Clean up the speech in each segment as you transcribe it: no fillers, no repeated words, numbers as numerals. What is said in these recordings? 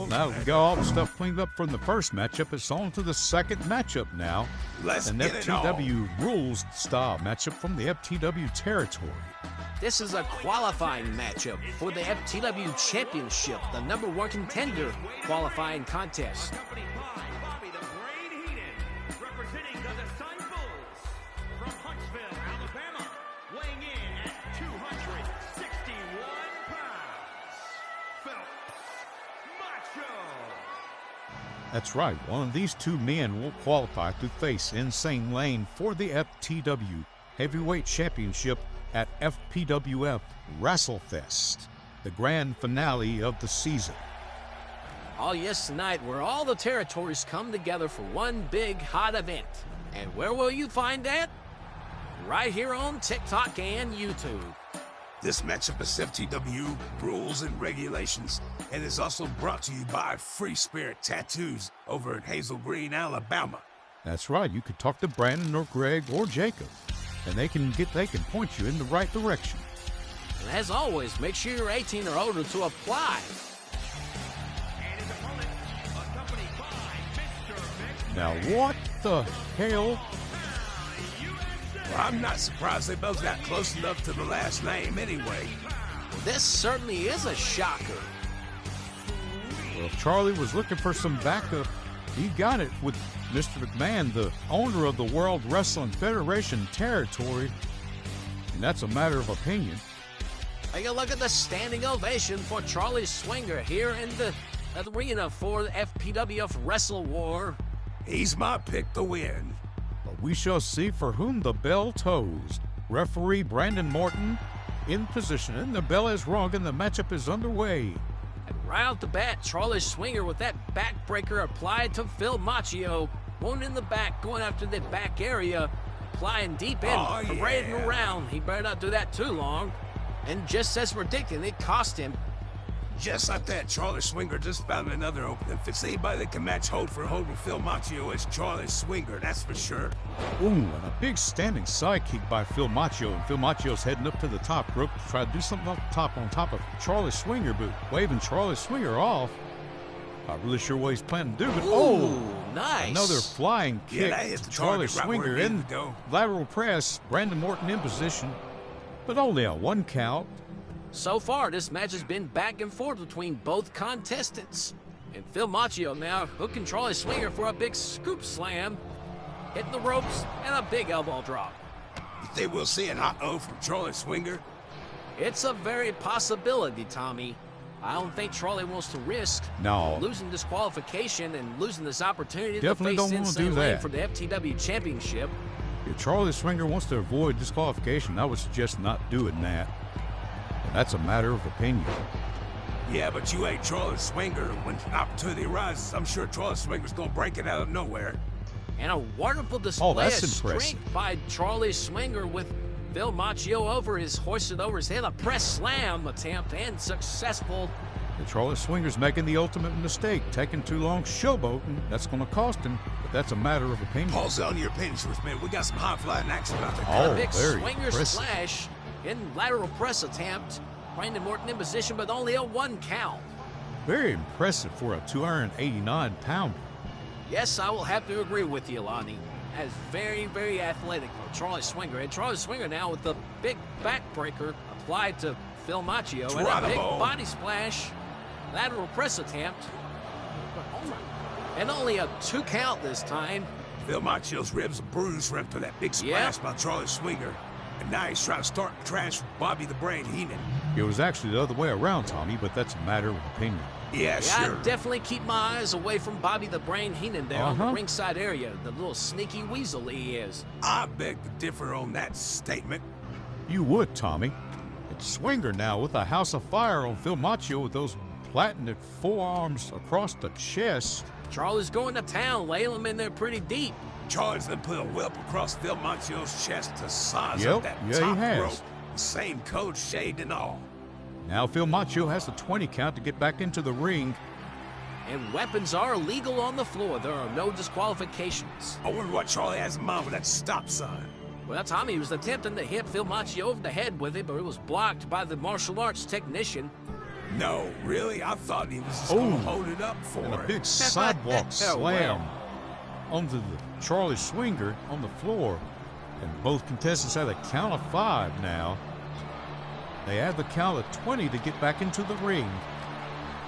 now we got all the stuff cleaned up from the first matchup. It's on to the second matchup now. Let's An get it on. FTW rules style matchup from the FTW territory. This is a qualifying matchup for the FTW Championship, the #1 contender qualifying contest. Bobby the Brain Heenan, representing the Sun Bulls from Huntsville, Alabama, weighing in at 261 pounds. Phelps Macchio. That's right, one of these two men will qualify to face Insane Lane for the FTW Heavyweight Championship at FPWF WrestleFest, the grand finale of the season. Oh yes, tonight where all the territories come together for one big hot event. And where will you find that? Right here on TikTok and YouTube. This matchup is FTW rules and regulations, and is also brought to you by Free Spirit Tattoos over in Hazel Green, Alabama. That's right, you could talk to Brandon or Greg or Jacob, and they can point you in the right direction. And as always, make sure you're 18 or older to apply. And his opponent, accompanied by Mr. Mix. Now what the hell? Well, I'm not surprised they both got close enough to the last name anyway. This certainly is a shocker. Well, if Charlie was looking for some backup, he got it with Mr. McMahon, the owner of the World Wrestling Federation territory, and that's a matter of opinion. Take a look at the standing ovation for Charlie Swinger here in the arena for the FPWF Wrestle War. He's my pick to win. But we shall see for whom the bell tolls. Referee Brandon Morton in position, and the bell is rung, and the matchup is underway. And right out the bat, Charlie Swinger with that backbreaker applied to Phil Macchio. One in the back, going after the back area, applying deep in, parading around. He better not do that too long. And just as predicted, it cost him. Just like that, Charlie Swinger just found another opening. If it's anybody that can match hold for hold with Phil Macchio, it's Charlie Swinger, that's for sure. Ooh, and a big standing side kick by Phil Macchio, and Phil Macchio's heading up to the top rope to try to do something up top on top of Charlie Swinger, but waving Charlie Swinger off. Not really sure what he's planning to do, but Nice. another flying kick that hit to the Charlie target right where Swinger it in needed to go. lateral press. Brandon Morton in position, but only a 1 count. So far, this match has been back and forth between both contestants. And Phil Macchio now hooking Charlie Swinger for a big scoop slam, hitting the ropes, and a big elbow drop. You think we'll see an uh-oh from Charlie Swinger? It's a very possibility, Tommy. I don't think Charlie wants to risk losing disqualification and losing this opportunity Definitely to face don't want to do Insane Lane that. for the FTW Championship. If Charlie Swinger wants to avoid disqualification, I would suggest not doing that. And that's a matter of opinion. Yeah, but you ain't Charlie Swinger. When an opportunity arises, I'm sure Charlie Swinger's gonna break it out of nowhere. And a wonderful display of that's impressive. strength by Charlie Swinger with Phil Macchio hoisted over his head. A press slam attempt and successful. And Charlie Swinger's making the ultimate mistake, taking too long showboating. That's going to cost him, but that's a matter of opinion. Pause on your opinions for a minute. We got some high-flying action out there. Oh, A big very Swinger impressive. splash in lateral press attempt. Brandon Morton in position, but only a 1 count. Very impressive for a 289-pounder. Yes, I will have to agree with you, Lonnie. That is very, very athletic for Charlie Swinger. And Charlie Swinger now with the big backbreaker applied to Phil Macchio. And a big body splash, lateral press attempt. And only a 2 count this time. Phil Macchio's ribs are bruised after that big splash by Charlie Swinger. And now he's trying to start trash with Bobby the Brain Heenan. It was actually the other way around, Tommy, but that's a matter of opinion. Yeah, sure. I definitely keep my eyes away from Bobby the Brain Heenan there on the ringside area. The little sneaky weasel he is. I beg to differ on that statement. You would, Tommy. It's Swinger now with a house of fire on Phil Macchio with those platinum forearms across the chest. Charlie's going to town, laying him in there pretty deep. Charlie's then put a whip across Phil Macchio's chest to size up that top rope. Same code shade and all. Now Phil Macchio has a 20 count to get back into the ring. And weapons are legal on the floor. There are no disqualifications. I wonder what Charlie has in mind with that stop sign. Well, Tommy was attempting to hit Phil Macchio over the head with it, but it was blocked by the martial arts technician. No, really? I thought he was just going to hold it up for And a it. big sidewalk slam onto the Charlie Swinger on the floor. And both contestants have a count of 5 now. They have the count of 20 to get back into the ring.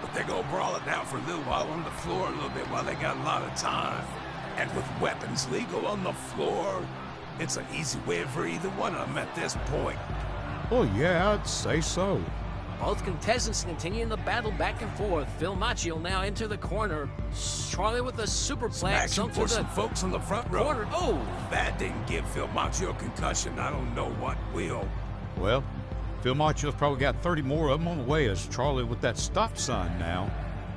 But they're going to brawl it now for a little while on the floor a little bit while they got a lot of time. And with weapons legal on the floor, it's an easy win for either one of them at this point. Oh, yeah, I'd say so. Both contestants continuing the battle back and forth. Phil Macchio now into the corner. Charlie with a superplex Smashing onto for the some folks on the front row. corner. Oh! That didn't give Phil Macchio a concussion. I don't know what will. Well, Phil Macchio's probably got 30 more of them on the way as Charlie with that stop sign now.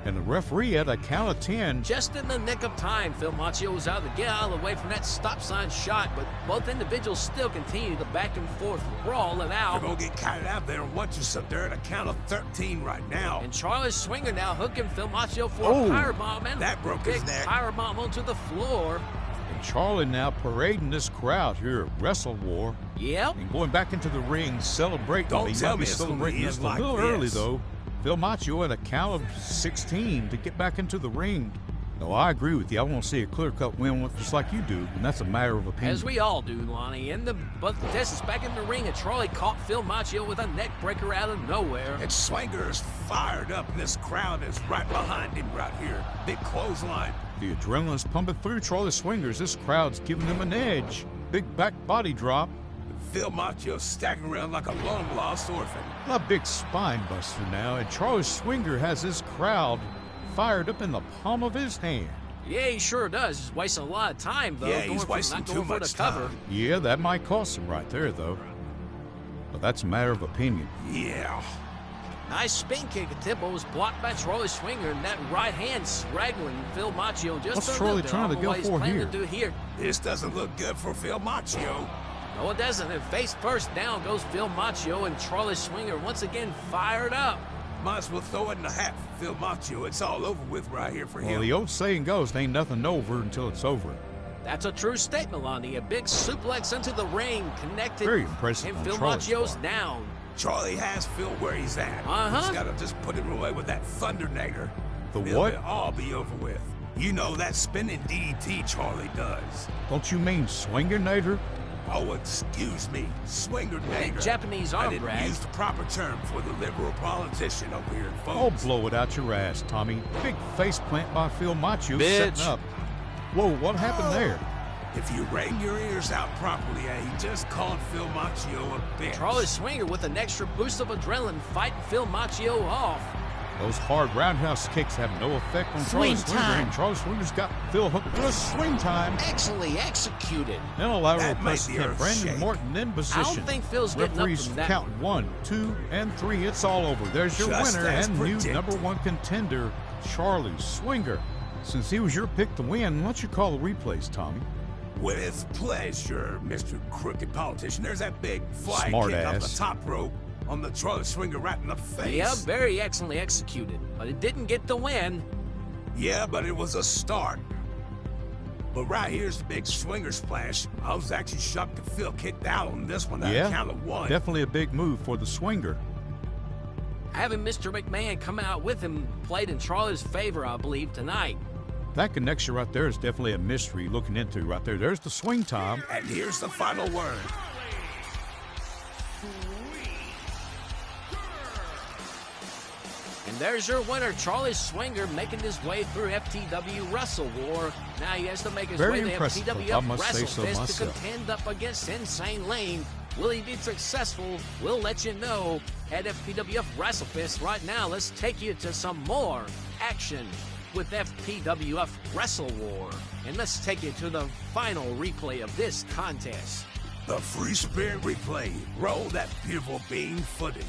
And the referee at a count of 10. Just in the nick of time, Phil Macchio was able to get out of the way from that stop sign shot, but both individuals still continue the back and forth brawl it They're out. going to get carried out there and watch us up there at a count of 13 right now. And Charlie Swinger now hooking Phil Macchio for a powerbomb, and that broke his big neck. powerbomb onto the floor. And Charlie now parading this crowd here at Wrestle War. Yep. And going back into the ring, celebrating. Don't He tell might me be it's gonna celebrating end just a like little early, this. though. Phil Macchio at a count of 16 to get back into the ring. No, I agree with you. I want to see a clear-cut win just like you do, and that's a matter of opinion. As we all do, Lonnie. And both contestants back in the ring, and Charlie caught Phil Macchio with a neck breaker out of nowhere. And Swinger is fired up, and this crowd is right behind him right here. Big clothesline. The adrenaline's pumping through Charlie Swingers. This crowd's giving him an edge. Big back body drop. Phil Macchio stacking around like a long-lost orphan. A big spine buster now, and Charlie Swinger has this crowd fired up in the palm of his hand. Yeah, he sure does. He's wasting a lot of time, though. Yeah, he's not wasting going too for much the cover. time. Yeah, that might cost him right there, though. But that's a matter of opinion. Yeah. Nice spin kick attempt, but was blocked by Charlie Swinger, and that right hand straggling Phil Macchio just What's a Charlie little bit trying to off of go what he's for planning here? to do here. This doesn't look good for Phil Macchio. No, it doesn't. And face first down goes Phil Macchio, and Charlie Swinger once again fired up. Might as well throw it in the hat for Phil Macchio. It's all over with right here for Well, him. the old saying goes, there ain't nothing over until it's over. That's a true statement, Lonnie. A big suplex into the ring, connected. Very impressive And on Phil Charlie's Macchio's part. down. Charlie has Phil where he's at. Uh-huh. He's got to just put him away with that Thundernator. The It'll what? all be over with. You know that spinning DDT Charlie does. Don't you mean Swingernator? Oh, excuse me, Swingernator. Big Japanese I arm didn't drag. use the proper term for the liberal politician over here, Oh, folks. blow it out your ass, Tommy. Big face plant by Phil Macchio Bitch. setting up. Whoa, what happened there? If you rang your ears out properly, he just called Phil Macchio a bitch. Charlie Swinger with an extra boost of adrenaline fighting Phil Macchio off. Those hard roundhouse kicks have no effect on Charlie Swing Swinger, time. and Charlie Swinger's got Phil hooked to a swing time. Excellently executed. And a lateral That might press be attempt. a Brandon shake. Morton in position. I don't think Phil's getting up Referees from that count one. 1, 2, and 3. It's all over. There's your Just winner as and new predicted. #1 contender, Charlie Swinger. Since he was your pick to win, why don't you call the replays, Tommy? With pleasure, Mr. Crooked Politician. There's that big fly Smart kick off ass. the top rope on the Charlie Swinger right in the face. Yeah, very excellently executed, but it didn't get the win. Yeah, but it was a start. But right here's the big swinger splash. I was actually shocked that Phil kicked out on this one at a count of 1. Definitely a big move for the Swinger. Having Mr. McMahon come out with him played in Charlie's favor, I believe, tonight. That connection right there is definitely a mystery looking into right there. There's the swing time. And here's the final word. And there's your winner, Charlie Swinger, making his way through FTW Wrestle War. Now he has to make his Very way to impressive, I FTWF must say so WrestleFest to myself. contend up against Insane Lane. Will he be successful? We'll let you know at FTWF WrestleFest. Right now, let's take you to some more action with FTWF Wrestle War. And let's take you to the final replay of this contest. The Free Spirit replay. Roll that beautiful beam footage.